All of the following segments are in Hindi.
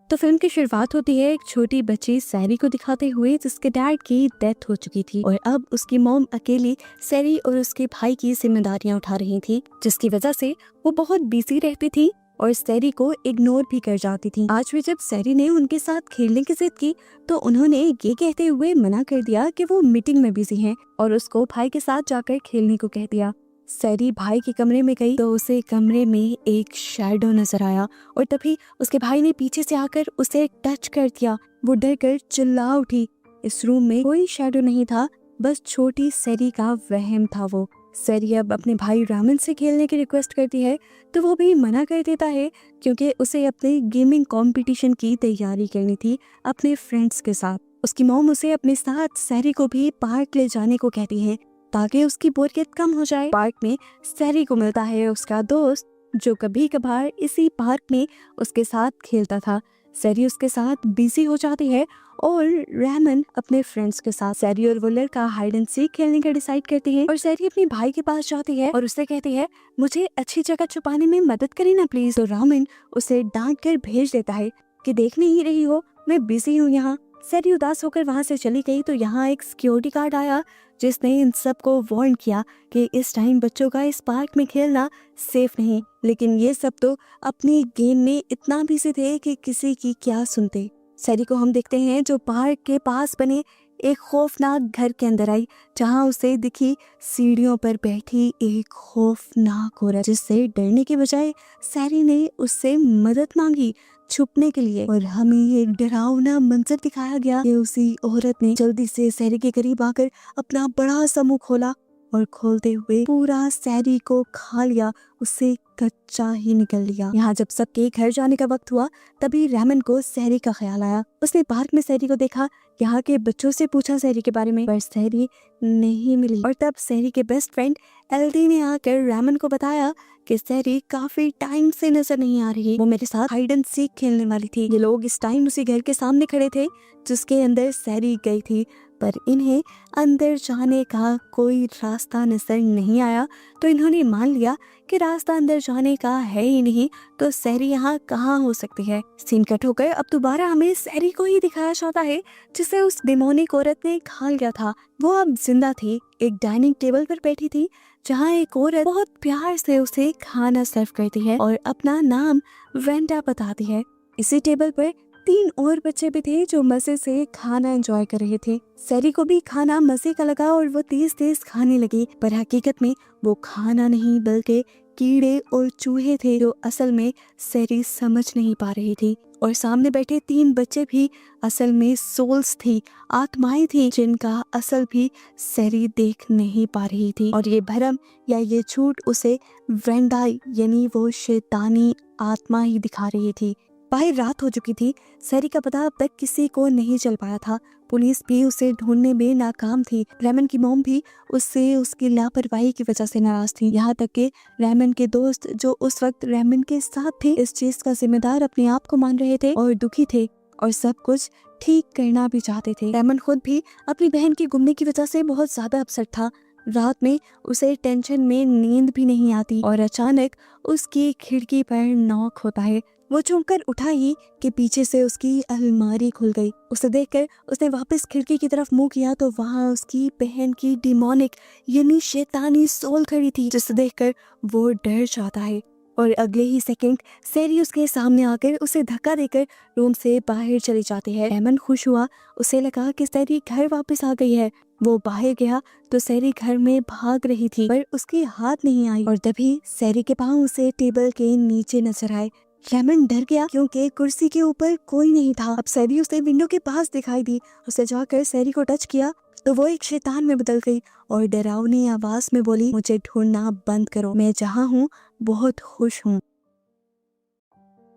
तो फिल्म की शुरुआत होती है एक छोटी बच्ची सैरी को दिखाते हुए जिसके डैड की डेथ हो चुकी थी और अब उसकी मॉम अकेली सैरी और उसके भाई की जिम्मेदारियां उठा रही थी, जिसकी वजह से वो बहुत बिजी रहती थी और सैरी को इग्नोर भी कर जाती थी। आज भी जब सैरी ने उनके साथ खेलने की जिद की तो उन्होंने ये कहते हुए मना कर दिया कि वो मीटिंग में बिजी हैं और उसको भाई के साथ जाकर खेलने को कह दिया। सैरी भाई के कमरे में गई तो उसे कमरे में एक शैडो नजर आया और तभी उसके भाई ने पीछे से आकर उसे टच कर दिया। वो डर कर चिल्ला उठी। इस रूम में कोई शैडो नहीं था, बस छोटी सैरी का वहम था। वो सैरी अब अपने भाई रामन से खेलने की रिक्वेस्ट करती है तो वो भी मना कर देता है क्योंकि उसे अपने गेमिंग कंपटीशन की तैयारी करनी थी अपने फ्रेंड्स के साथ। उसकी मॉम उसे अपने साथ सैरी को भी पार्क ले जाने को कहती है ताकि उसकी बोरियत कम हो जाए। पार्क में सैरी को मिलता है उसका दोस्त जो कभी कभार इसी पार्क में उसके साथ खेलता था। सैरी उसके साथ बिजी हो जाती है और रैमन अपने फ्रेंड्स के साथ। सैरी और वो लड़का हाइड एंड सीक खेलने का डिसाइड करती है और सैरी अपने भाई के पास जाती है और उससे कहती है मुझे अच्छी जगह छुपाने में मदद करें ना प्लीज। तो रैमन उसे डांट कर भेज देता है कि देख नहीं रही हो मैं बिजी हूँ यहाँ। सैरी उदास होकर वहाँ से चली गई तो यहाँ एक सिक्योरिटी गार्ड आया जिसने इन सबको वार्न किया कि इस टाइम बच्चों का इस पार्क में खेलना सेफ नहीं। लेकिन ये सब तो अपनी गेम में इतना बिजी थे कि किसी की क्या सुनते। सैरी को हम देखते हैं जो पार्क के पास बने एक खौफनाक घर के अंदर आई जहाँ उसे दिखी सीढ़ियों पर बैठी एक खौफनाक औरत, जिससे डरने के बजाय सैरी ने उससे मदद मांगी छुपने के लिए। और हमें एक डरावना मंजर दिखाया गया कि उसी औरत ने जल्दी से सैरी के करीब आकर अपना बड़ा सा मुंह खोला और खोलते हुए पूरा सैरी को खा लिया, उसे कच्चा ही निकल लिया। यहाँ जब सबके घर जाने का वक्त हुआ तभी रैमन को सैरी का ख्याल आया। उसने पार्क में सैरी को देखा, यहाँ के बच्चों से पूछा सैरी के बारे में, पर सैरी नहीं मिली। और तब सैरी के बेस्ट फ्रेंड एल्डी ने आकर रैमन को बताया कि सैरी काफी टाइम से नजर नहीं आ रही, वो मेरे साथ हाइड एंड सीक खेलने वाली थी। ये लोग इस टाइम उसी घर के सामने खड़े थे जिसके अंदर सैरी गई थी, पर इन्हें अंदर जाने का कोई रास्ता नजर नहीं आया तो इन्होंने मान लिया कि रास्ता अंदर जाने का है ही नहीं, तो सैरी यहाँ कहाँ हो सकती है। सीन कट होकर अब दोबारा हमें सैरी को ही दिखाया जाता है जिसे उस डेमोनिक औरत ने खा लिया था। वो अब जिंदा थी, एक डाइनिंग टेबल पर बैठी थी जहाँ एक औरत बहुत प्यार से उसे खाना सर्व करती है और अपना नाम वेंडा बताती है। इसी टेबल पर 3 और बच्चे भी थे जो मजे से खाना एंजॉय कर रहे थे। सैरी को भी खाना मजे का लगा और वो तेज तेज खाने लगी, पर हकीकत में वो खाना नहीं बल्कि कीड़े और चूहे थे जो असल में सैरी समझ नहीं पा रही थी। और सामने बैठे 3 बच्चे भी असल में सोल्स थी, आत्माएं थी जिनका असल भी सैरी देख नहीं पा रही थी। और ये भरम या ये झूठ उसे वेंडा यानी वो शैतानी आत्मा ही दिखा रही थी। बाहर रात हो चुकी थी, सैरी का पता अब तक किसी को नहीं चल पाया था। पुलिस भी उसे ढूंढने में नाकाम थी। रैमन की मॉम भी उससे उसकी लापरवाही की वजह से नाराज थी। यहाँ तक कि रैमन के दोस्त जो उस वक्त रैमन के साथ थे इस चीज का जिम्मेदार अपने आप को मान रहे थे और दुखी थे और सब कुछ ठीक करना भी चाहते थे। रैमन खुद भी अपनी बहन के गुमने की वजह से बहुत ज्यादा अपसेट था। रात में उसे टेंशन में नींद भी नहीं आती और अचानक उसकी खिड़की पर नॉक होता है। वो चौंक कर उठा ही कि पीछे से उसकी अलमारी खुल गई। उसे देखकर उसने वापस खिड़की की तरफ मुंह किया तो वहाँ उसकी बहन की डिमोनिक यानी शैतानी सोल खड़ी थी, जिसे देखकर वो डर जाता है और अगले ही सेकंड सैरी उसके सामने आकर उसे धक्का देकर रूम से बाहर चली जाती है। रैमन खुश हुआ, उसे लगा कि सैरी घर वापस आ गई है। वो बाहर गया तो सैरी घर में भाग रही थी पर उसकी हाथ नहीं आई और तभी सैरी के पाँव उसे टेबल के नीचे नजर आए। रैमन डर गया क्योंकि कुर्सी के ऊपर कोई नहीं था। अब सैरी उसे विंडो के पास दिखाई दी। उसे जाकर सैरी को टच किया तो वो एक शैतान में बदल गई और डरावनी आवाज में बोली, मुझे ढूंढना बंद करो, मैं जहाँ हूँ बहुत खुश हूँ।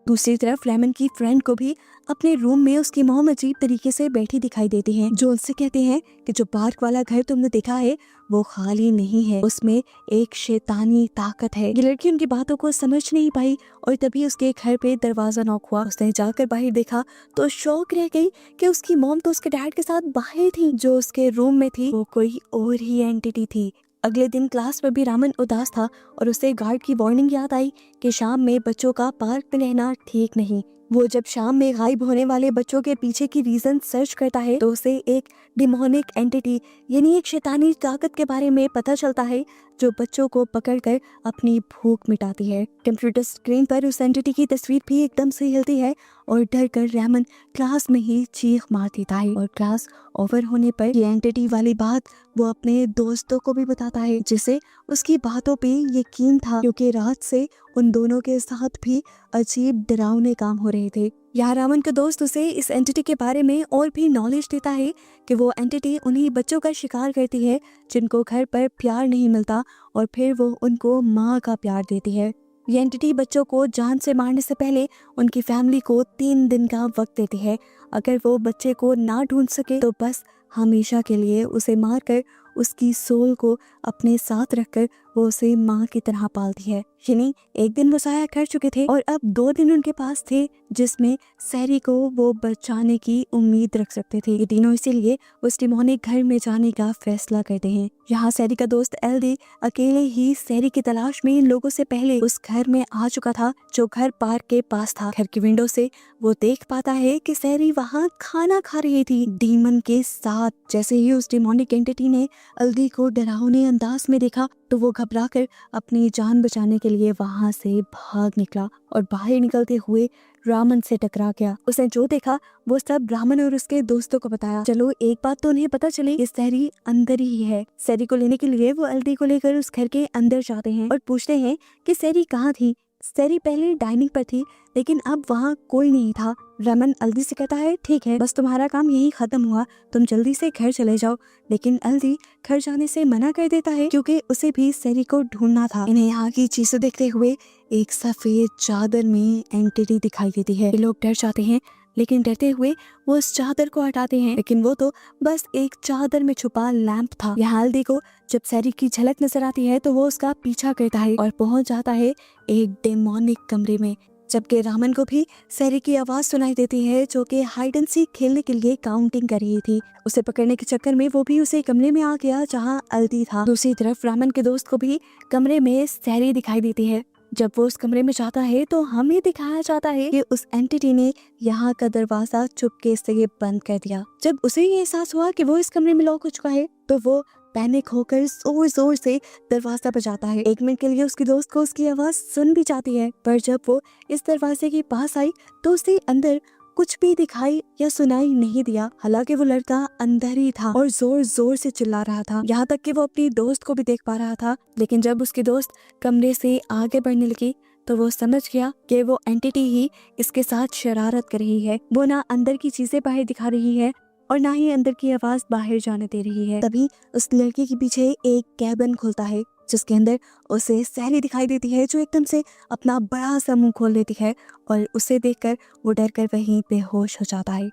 दूसरी तरफ रैमन की फ्रेंड को भी अपने रूम में उसकी मॉम अजीब तरीके से बैठी दिखाई देती हैं, जो उनसे कहते हैं कि जो पार्क वाला घर तुमने देखा है वो खाली नहीं है, उसमें एक शैतानी ताकत है। ये लड़की उनकी बातों को समझ नहीं पाई और तभी उसके घर पे दरवाजा नॉक हुआ। उसने जाकर बाहर देखा तो शौक रह गई कि उसकी मॉम तो उसके डैड के साथ बाहर थी, जो उसके रूम में थी वो कोई और ही एंटिटी थी। अगले दिन क्लास में भी रामन उदास था और उसे गार्ड की वार्निंग याद आई कि शाम में बच्चों का पार्क में रहना ठीक नहीं। वो जब शाम में गायब होने वाले बच्चों के पीछे की रीजन सर्च करता है तो उसे एक डिमोनिक एंटिटी यानी एक शैतानी ताकत के बारे में पता चलता है जो बच्चों को पकड़कर अपनी भूख मिटाती है। कंप्यूटर स्क्रीन पर उस एंटिटी की तस्वीर भी एकदम से हिलती है और डर कर रेमन क्लास में ही चीख मार देता है और क्लास ओवर होने पर ये एंटिटी वाली बात वो अपने दोस्तों को भी बताता है, जिसे उसकी बातों पे यकीन था क्योंकि रात से उन दोनों के साथ भी अजीब डरावने काम हो रहे थे। यहाँ रामन का दोस्त उसे इस एंटिटी के बारे में और भी नॉलेज देता है कि वो एंटिटी उन्हीं बच्चों का शिकार करती है जिनको घर पर प्यार नहीं मिलता और फिर वो उनको माँ का प्यार देती है। ये एंटिटी बच्चों को जान से मारने से पहले उनकी फैमिली को 3 दिन का वक्त देती है। अगर वो बच्चे को ना ढूंढ सके तो बस हमेशा के लिए उसे मारकर उसकी सोल को अपने साथ रखकर वो उसे माँ की तरह पालती है। यानी एक दिन वो साया कर चुके थे और अब 2 दिन उनके पास थे जिसमें सैरी को वो बचाने की उम्मीद रख सकते थे। ये तीनों इसीलिए उस डिमोनिक घर में जाने का फैसला करते हैं। यहाँ सैरी का दोस्त एल्दी अकेले ही सैरी की तलाश में इन लोगों से पहले उस घर में आ चुका था जो घर पार्क के पास था। घर की विंडो से वो देख पाता है कि सैरी वहाँ खाना खा रही थी डीमन के साथ। जैसे ही उस डिमोनिक एंटिटी ने एल्दी को डरावने अंदाज में देखा तो वो घबराकर अपनी जान बचाने के लिए वहां से भाग निकला और बाहर निकलते हुए रामन से टकरा गया। उसने जो देखा वो सब रामन और उसके दोस्तों को बताया। चलो एक बात तो उन्हें पता चली कि सैरी अंदर ही है। सैरी को लेने के लिए वो एल्दी को लेकर उस घर के अंदर जाते हैं और पूछते हैं कि सैरी कहाँ थी। सैरी पहले डाइनिंग पर थी लेकिन अब वहाँ कोई नहीं था। रमन एल्दी से कहता है ठीक है, बस तुम्हारा काम यही खत्म हुआ, तुम जल्दी से घर चले जाओ। लेकिन एल्दी घर जाने से मना कर देता है क्योंकि उसे भी सैरी को ढूंढना था। इन्हें यहाँ की चीजें देखते हुए एक सफेद चादर में एंटिटी दिखाई देती है। ये लोग डर जाते हैं लेकिन डरते हुए वो उस चादर को हटाते हैं, लेकिन वो तो बस एक चादर में छुपा लैंप था। यहाँ एल्दी को जब सैरी की झलक नजर आती है तो वो उसका पीछा करता है और पहुंच जाता है एक डेमोनिक कमरे में। जबकि रामन को भी सैरी की आवाज सुनाई देती है जो कि हाइड एंड सीक खेलने के लिए काउंटिंग कर रही थी। उसे पकड़ने के चक्कर में वो भी उसे कमरे में आ गया जहाँ एल्दी था। दूसरी तरफ रामन के दोस्त को भी कमरे में सैरी दिखाई देती है। जब वो उस कमरे में जाता है तो हमें दिखाया जाता है कि उस एंटिटी ने यहाँ का दरवाजा चुपके से बंद कर दिया। जब उसे ये एहसास हुआ कि वो इस कमरे में लॉक हो चुका है तो वो पैनिक होकर जोर जोर से दरवाजा बजाता है। 1 मिनट के लिए उसकी दोस्त को उसकी आवाज सुन भी जाती है, पर जब वो इस दरवाजे के पास आई तो उसे अंदर कुछ भी दिखाई या सुनाई नहीं दिया। हालांकि वो लड़का अंदर ही था और जोर जोर से चिल्ला रहा था, यहाँ तक कि वो अपनी दोस्त को भी देख पा रहा था। लेकिन जब उसकी दोस्त कमरे से आगे बढ़ने लगी तो वो समझ गया कि वो एंटिटी ही इसके साथ शरारत कर रही है। वो ना अंदर की चीजें बाहर दिखा रही है और ना ही अंदर की आवाज बाहर जाने दे रही है। तभी उस लड़की के पीछे एक कैबिन खुलता है जिसके अंदर उसे सैरी दिखाई देती है जो एकदम से अपना बड़ा सा मुंह खोल लेती है और उसे देखकर वो डर कर वहीं बेहोश हो जाता है।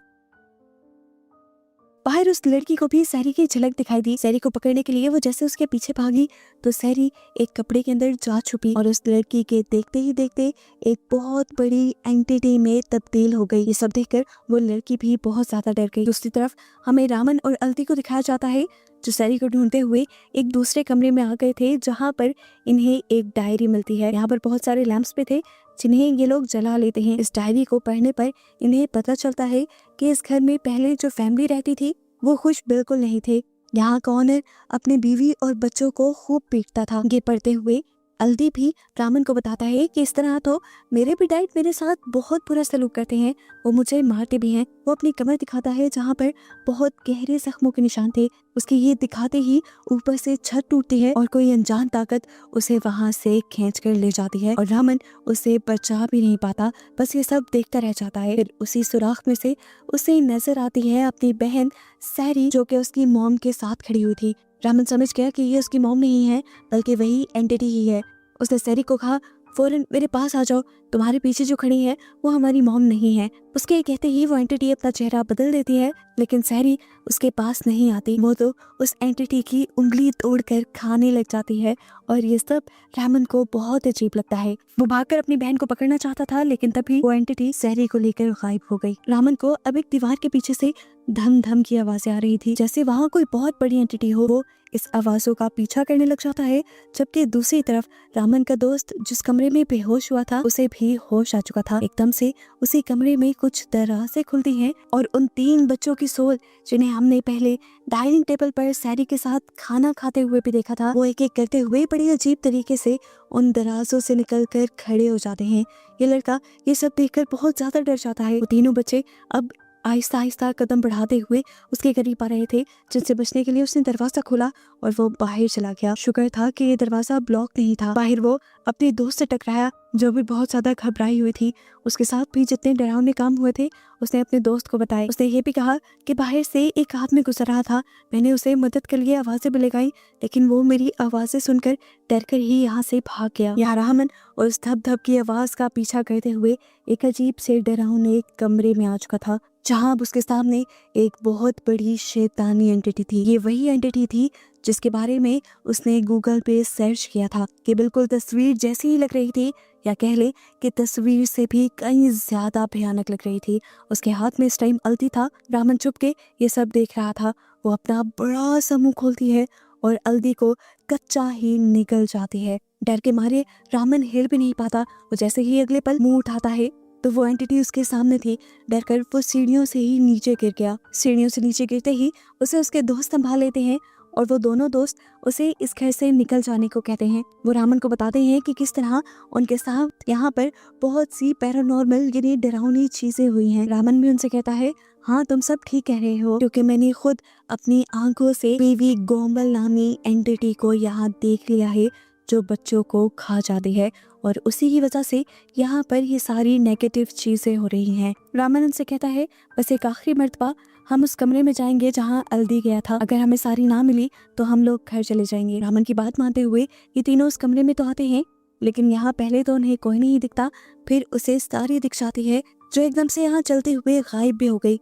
बाहर उस लड़की को भी सैरी की झलक दिखाई दी। सैरी को पकड़ने के लिए वो जैसे उसके पीछे भागी तो सैरी एक कपड़े के अंदर जा छुपी और उस लड़की के देखते ही देखते एक बहुत बड़ी एंटिटी में तब्दील हो गई। ये सब देखकर वो लड़की भी बहुत ज्यादा डर गई। दूसरी तरफ हमें रामन और एल्दी को दिखाया जाता है जो सैरी को ढूंढते हुए एक दूसरे कमरे में आ गए थे जहाँ पर इन्हें एक डायरी मिलती है। यहाँ पर बहुत सारे लैंप्स पे थे जिन्हें ये लोग जला लेते हैं। इस डायरी को पढ़ने पर इन्हें पता चलता है कि इस घर में पहले जो फैमिली रहती थी वो खुश बिल्कुल नहीं थे। यहाँ का ओनर अपने बीवी और बच्चों को खूब पीटता था। ये पढ़ते हुए एल्दी भी रामन को बताता है कि इस तरह तो मेरे भी डैड मेरे साथ बहुत बुरा सलूक करते हैं, वो मुझे मारते भी हैं। वो अपनी कमर दिखाता है जहाँ पर बहुत गहरे जख्मों के निशान थे। उसके ये दिखाते ही ऊपर से छत टूटती है और कोई अनजान ताकत उसे वहां से खींच कर ले जाती है और रामन उसे बचा भी नहीं पाता, बस ये सब देखता रह जाता है। फिर उसी सुराख में से उसे नजर आती है अपनी बहन सैरी जो कि उसकी मॉम के साथ खड़ी हुई थी। रामन समझ गया कि ये उसकी मॉम नहीं है बल्कि वही एंटिटी ही है। उसने सैरी को कहा फौरन मेरे पास आ जाओ, तुम्हारे पीछे जो खड़ी है वो हमारी मॉम नहीं है। उसके कहते ही वो एंटिटी अपना चेहरा बदल देती है लेकिन सैरी उसके पास नहीं आती, वो तो उस एंटिटी की उंगली तोड़कर खाने लग जाती है। और ये सब रामन को बहुत अजीब लगता है। वो भागकर अपनी बहन को पकड़ना चाहता था, लेकिन तभी वो एंटिटी सैरी को लेकर गायब हो गई। रामन को अब एक दीवार के पीछे से धम धम की आवाजें आ रही थी, जैसे वहाँ कोई बहुत बड़ी एंटिटी हो। वो इस आवाजों का पीछा करने लग जाता है, जबकि दूसरी तरफ रामन का दोस्त जिस कमरे में बेहोश हुआ था उसे भी होश आ चुका था। एकदम से उसी कमरे में कुछ दराजें खुलती हैं और उन 3 बच्चों की सोल, जिन्हें हमने पहले डाइनिंग टेबल पर सैरी के साथ खाना खाते हुए भी देखा था, वो एक एक करते हुए बड़ी अजीब तरीके से उन दराजों से निकलकर खड़े हो जाते हैं। ये लड़का ये सब देखकर बहुत ज्यादा डर जाता है। वो तीनों बच्चे अब आहिस्ता आहिस्ता कदम बढ़ाते हुए उसके करीब आ रहे थे, जिनसे बचने के लिए उसने दरवाजा खोला और वो बाहर चला गया। शुक्र था कि ये दरवाजा ब्लॉक नहीं था। बाहर वो अपने दोस्त से टकराया, जो भी बहुत ज्यादा घबराई हुई थी। उसके साथ भी जितने डरावने काम हुए थे उसने अपने दोस्त को बताए। उसने ये भी कहा कि बाहर से एक आदमी गुजर रहा था, मैंने उसे मदद के लिए आवाजें भी लगाई, लेकिन वो मेरी आवाजें सुनकर डरकर ही यहाँ से भाग गया। यहाँ रामन उस धप धप की आवाज का पीछा करते हुए एक अजीब से डरावने कमरे में आ चुका था, जहाँ अब उसके सामने एक बहुत बड़ी शैतानी एंटिटी थी। ये वही एंटिटी थी जिसके बारे में उसने गूगल पे सर्च किया था, कि बिल्कुल तस्वीर जैसी ही लग रही थी, या कह ले कि तस्वीर से भी कहीं ज्यादा भयानक लग रही थी। उसके हाथ में इस टाइम अल्ती था। रामन चुप के ये सब देख रहा था। वो अपना बड़ा सा मुंह खोलती है और अल्दी को कच्चा ही निकल जाती है। डर के मारे रामन हिल भी नहीं पाता। वो जैसे ही अगले पल मुंह उठाता है तो वो एंटिटी उसके सामने थी। डरकर वो सीढ़ियों से ही नीचे गिर गया। सीढ़ियों से नीचे गिरते ही उसे उसके दोस्त संभाल लेते हैं और वो दोनों दोस्त उसे इस घर से निकल जाने को कहते हैं। वो रामन को बताते हैं कि किस तरह उनके साथ यहाँ पर बहुत सी पैरानॉर्मल यानी डरावनी चीजें हुई हैं। रामन भी उनसे कहता है, हाँ तुम सब ठीक कह रहे हो, क्योंकि मैंने खुद अपनी आंखों से वीवी गोम्बल नामी एंटिटी को यहाँ देख लिया है, जो बच्चों को खा जाती है, और उसी की वजह से यहाँ पर ये सारी नेगेटिव चीजें हो रही हैं। रामन उनसे कहता है, बस एक आखिरी मर्तबा हम उस कमरे में जाएंगे जहाँ अल्दी गया था। अगर हमें सारी ना मिली तो हम लोग घर चले जाएंगे। रामन की बात मानते हुए ये तीनों उस कमरे में तो आते हैं, लेकिन यहाँ पहले तो उन्हें कोई नहीं दिखता। फिर उसे सारी दिख जाती है, जो एकदम से यहाँ चलते हुए गायब भी हो गई।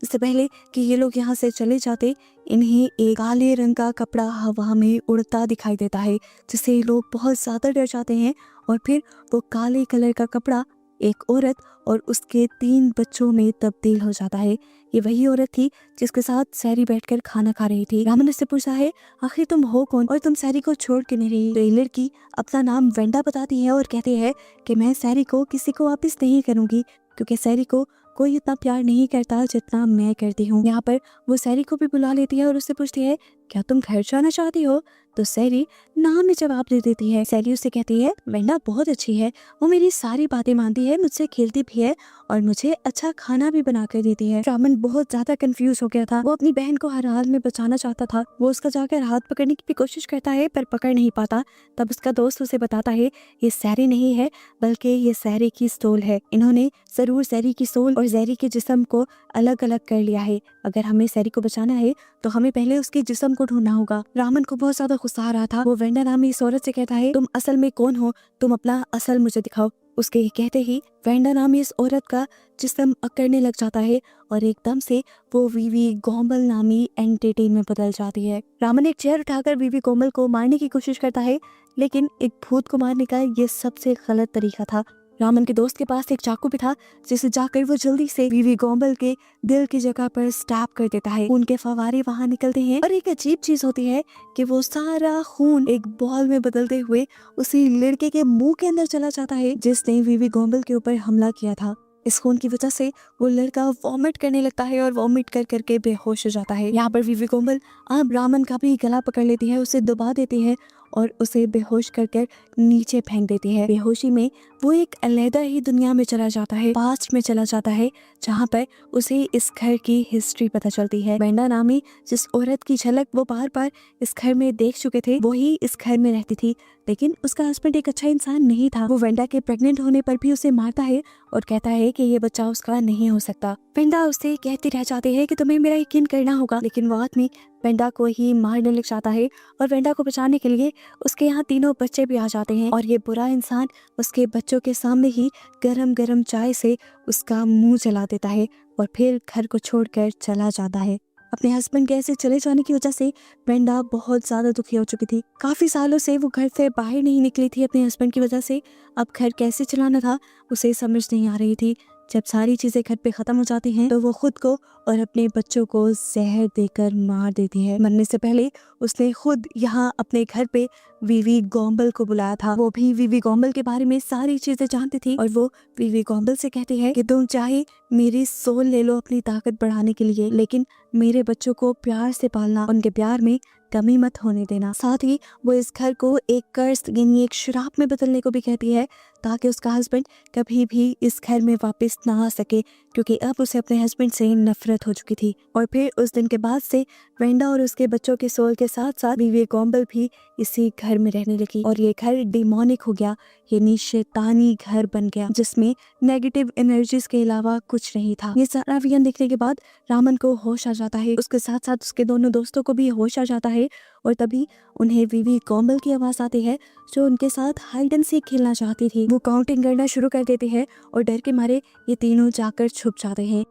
इससे पहले कि ये लोग यहाँ से चले जाते, इन्हें एक काले रंग का कपड़ा हवा में उड़ता दिखाई देता है, जिससे ये लोग बहुत ज्यादा डर जाते हैं। और फिर वो काले कलर का कपड़ा एक औरत और उसके 3 बच्चों में तब्दील हो जाता है। ये वही औरत थी जिसके साथ सैरी बैठकर खाना खा रही थी। रामन उससे पूछा है, आखिर तुम हो कौन और तुम सैरी को छोड़ के नहीं रही? तो ये लड़की अपना नाम वेंडा बताती है और कहती है कि मैं सैरी को किसी को वापस नहीं करूंगी, क्योंकि सैरी को कोई इतना प्यार नहीं करता जितना मैं करती हूँ। यहाँ पर वो सैरी को भी बुला लेती है और उससे पूछती है, क्या तुम घर जाना चाहती हो? तो सैरी ना में जवाब दे देती है। सैरी उससे कहती है, वेंडा बहुत अच्छी है, वो मेरी सारी बातें मानती है, मुझसे खेलती भी है और मुझे अच्छा खाना भी बना कर देती है। रामन बहुत ज्यादा कंफ्यूज हो गया था। वो अपनी बहन को हर हाल में बचाना चाहता था। वो उसका जाकर हाथ पकड़ने की भी कोशिश करता है, पर पकड़ नहीं पाता। तब उसका दोस्त उसे बताता है, ये सैरी नहीं है, बल्कि ये सैरी की सोल है। इन्होंने जरूर सैरी की सोल और सैरी के जिस्म को अलग अलग कर लिया है। अगर हमें सैरी को बचाना है तो हमें पहले उसके जिस्म को ढूंढना होगा। रामन को बहुत ज्यादा गुस्सा आ रहा था। वो वेंडा नामी इस औरत से कहता है, तुम असल में कौन हो? तुम अपना असल मुझे दिखाओ। उसके ये कहते ही वेंडा नामी इस औरत का जिस्म अकड़ने लग जाता है और एकदम से वो वीवी गोम्बल नामी एंटिटी में बदल जाती है। रामन एक चेयर उठाकर वीवी गोम्बल को मारने की कोशिश करता है, लेकिन एक भूत को मारने का ये सबसे गलत तरीका था। रामन के दोस्त के पास एक चाकू भी था, जिसे जाकर वो जल्दी से वीवी गोम्बल के दिल की जगह पर स्टैब कर देता है। खून के फवारे वहां निकलते हैं और एक अजीब चीज होती है कि वो सारा खून एक बॉल में बदलते हुए उसी लड़के के मुंह के अंदर चला जाता है जिसने वीवी गोम्बल के ऊपर हमला किया था। इस खून की वजह से वो लड़का वॉमिट करने लगता है और वॉमिट कर करके बेहोश हो जाता है। यहाँ पर वीवी गोम्बल अब रामन का भी गला पकड़ लेती है, उसे दबा देती है और उसे बेहोश कर नीचे फेंक देती है। बेहोशी में वो एक अलग ही दुनिया में चला जाता है, पास्ट में चला जाता है, जहाँ पर उसे इस घर की हिस्ट्री पता चलती है। वेंडा नामी जिस औरत की झलक वो बार बार इस घर में देख चुके थे, वो ही इस घर में रहती थी, लेकिन उसका हस्बैंड एक अच्छा इंसान नहीं था। वो वेंडा के प्रेग्नेंट होने पर भी उसे मारता है और कहता है कि ये बच्चा उसका नहीं हो सकता। वेंडा उससे कहती रह जाती है कि तुम्हें मेरा यकीन करना होगा, लेकिन वो आदमी वेंडा को ही मारने लग जाता है और वेंडा को बचाने के लिए उसके यहाँ 3 बच्चे भी आ जाते हैं और ये बुरा इंसान उसके बच्चों के सामने ही गरम गरम चाय से उसका मुंह जला देता है और फिर घर को छोड़कर चला जाता है। अपने हस्बैंड के ऐसे चले जाने की वजह से ब्रेंडा बहुत ज़्यादा दुखी हो चुकी थी। काफ़ी सालों से वो घर से बाहर नहीं निकली थी अपने हस्बैंड की वजह से। अब घर कैसे चलाना था उसे समझ नहीं आ रही थी। जब सारी चीज़ें घर पे ख़त्म हो जाती हैं तो वो खुद को और अपने बच्चों को जहर देकर मार देती है। मरने से पहले उसने खुद यहाँ अपने घर पे वीवी गॉम्बल को बुलाया था। वो भी वीवी गॉम्बल के बारे में सारी चीज़ें जानती थी और वो वीवी गॉम्बल से कहती है कि तुम चाहे मेरी सोल ले लो अपनी ताकत बढ़ाने के लिए, लेकिन मेरे बच्चों को प्यार से पालना, उनके प्यार में कमी मत होने देना। साथ ही वो इस घर को एक कर्ज यानी एक श्राप में बदलने को भी कहती है ताकि उसका हस्बैंड कभी भी इस घर में वापस ना आ सके, क्योंकि अब उसे अपने हस्बैंड से नफरत हो चुकी थी। और फिर उस दिन के बाद से ब्रेंडा और उसके बच्चों के सोल के साथ साथ वीवी गॉम्बल भी इसी घर में रहने लगी और ये घर डिमोनिक हो गया, यानी शैतानी घर बन गया जिसमें नेगेटिव एनर्जीज के अलावा कुछ नहीं था। ये सारा विजन देखने के बाद रामन को होश आ जाता है, उसके साथ साथ उसके दोनों दोस्तों को भी होश आ जाता है और तभी उन्हें वीवी गॉम्बल की आवाज़ आती है जो उनके साथ हाइड एंड सीक खेलना चाहती थी। वो काउंटिंग करना शुरू कर देती है और डर के मारे ये तीनों जाकर छुप जाते हैं।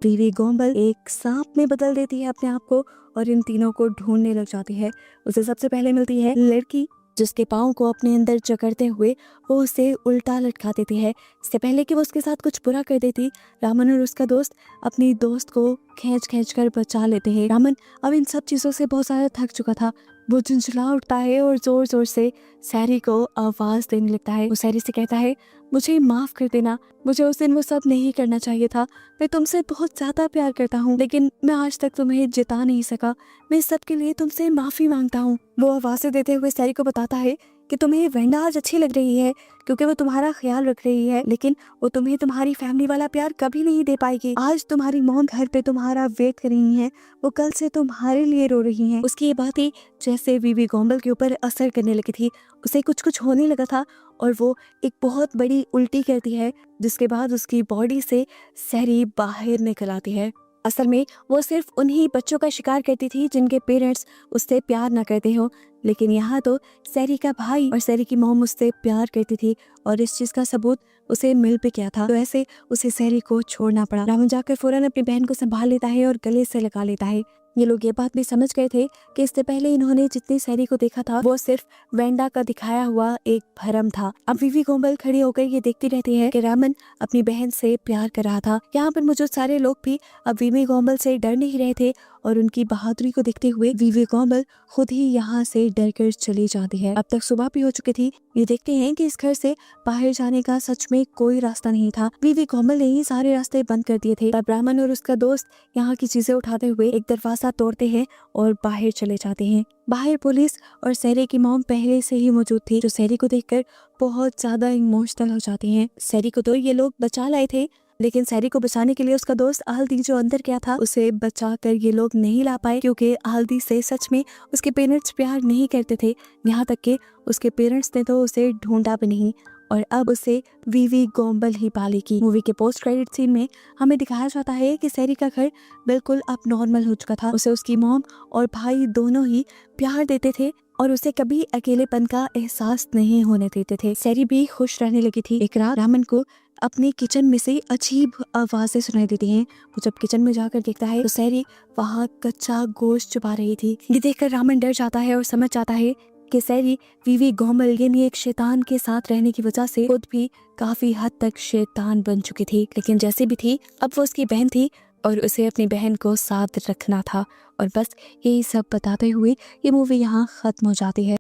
वीवी गॉम्बल एक सांप में बदल देती है अपने आप को और इन तीनों को ढूंढने लग जाती है। उसे सबसे पहले मिलती है लड़की जिसके पाँव को अपने अंदर जकड़ते हुए वो उसे उल्टा लटका देती है। इससे पहले कि वो उसके साथ कुछ बुरा कर देती, रामन और उसका दोस्त अपनी दोस्त को खींच कर बचा लेते हैं। रामन अब इन सब चीज़ों से बहुत ज़्यादा थक चुका था। वो झुंझला उठता है और जोर जोर से सैरी को आवाज़ देने लगता है। वो सैरी से कहता है, मुझे माफ़ कर देना, मुझे उस दिन वो सब नहीं करना चाहिए था। मैं तुमसे बहुत ज़्यादा प्यार करता हूँ, लेकिन मैं आज तक तुम्हें जिता नहीं सका। मैं इस सब के लिए तुमसे माफ़ी मांगता हूँ। वो आवाज़ें देते हुए सैरी को बताता है कि तुम्हें वेंडा आज अच्छी लग रही है क्योंकि वो तुम्हारा ख्याल रख रही है, लेकिन वो तुम्हें तुम्हारी फैमिली वाला प्यार कभी नहीं दे पाएगी। आज तुम्हारी मॉम घर पे तुम्हारा वेट कर रही है, वो कल से तुम्हारे लिए रो रही हैं। उसकी ये बातें जैसे वीवी गॉम्बल के ऊपर असर करने लगी थी। उसे कुछ कुछ होने लगा था और वो एक बहुत बड़ी उल्टी करती है, जिसके बाद उसकी बॉडी से सैरी बाहर निकल आती है। असल में वो सिर्फ उन्हीं बच्चों का शिकार करती थी जिनके पेरेंट्स उससे प्यार ना करते हो, लेकिन यहाँ तो सैरी का भाई और सैरी की मॉम उससे प्यार करती थी और इस चीज़ का सबूत उसे मिल भी गया था। तो ऐसे उसे सैरी को छोड़ना पड़ा। रामन जाकर फौरन अपनी बहन को संभाल लेता है और गले से लगा लेता है। ये लोग ये बात भी समझ गए थे कि इससे पहले इन्होंने जितनी सैरी को देखा था वो सिर्फ वेंडा का दिखाया हुआ एक भ्रम था। अब वीवी गॉम्बल खड़ी होकर ये देखती रहती है कि रामन अपनी बहन से प्यार कर रहा था। यहाँ पर मौजूद सारे लोग भी अब वीवी गॉम्बल से डर नहीं रहे थे और उनकी बहादुरी को देखते हुए वीवी गॉम्बल खुद ही यहाँ से डरकर चली जाती है। अब तक सुबह भी हो चुकी थी। ये देखते हैं कि इस घर से बाहर जाने का सच में कोई रास्ता नहीं था। वीवी गॉम्बल ने ही सारे रास्ते बंद कर दिए थे। तब रामन और उसका दोस्त यहाँ की चीजें उठाते हुए एक दरवाजा तोड़ते हैं और बाहर चले जाते हैं। बाहर पुलिस और सैरी की मॉम पहले से ही मौजूद थी, जो सैरी को देखकर बहुत ज्यादा इमोशनल हो जाती हैं। सैरी को तो ये लोग बचा लाए थे, लेकिन सैरी को बचाने के लिए उसका दोस्त आल्दी जो अंदर गया था उसे बचाकर ये लोग नहीं ला पाए, क्योंकि आल्दी से सच में उसके पेरेंट्स प्यार नहीं करते थे। यहाँ तक कि उसके पेरेंट्स ने तो उसे ढूंढा भी नहीं और अब उसे वीवी गॉम्बल ही पालेगी। मूवी के पोस्ट क्रेडिट सीन में हमें दिखाया जाता है कि सैरी का घर बिल्कुल अब नॉर्मल हो चुका था। उसे उसकी मॉम और भाई दोनों ही प्यार देते थे और उसे कभी अकेलेपन का एहसास नहीं होने देते थे। सैरी भी खुश रहने लगी थी। एक रात रामन को अपने किचन में से अजीब आवाजें सुनाई देती हैं। वो जब किचन में जाकर देखता है तो सैरी वहाँ कच्चा गोश्त चबा रही थी। ये देखकर रामन डर जाता है और समझ जाता है कि सैरी वीवी गॉम्बल यानी एक शैतान के साथ रहने की वजह से खुद भी काफी हद तक शैतान बन चुकी थी। लेकिन जैसे भी थी अब वो उसकी बहन थी और उसे अपनी बहन को साथ रखना था। और बस यही सब बताते हुए ये मूवी यहाँ खत्म हो जाती है।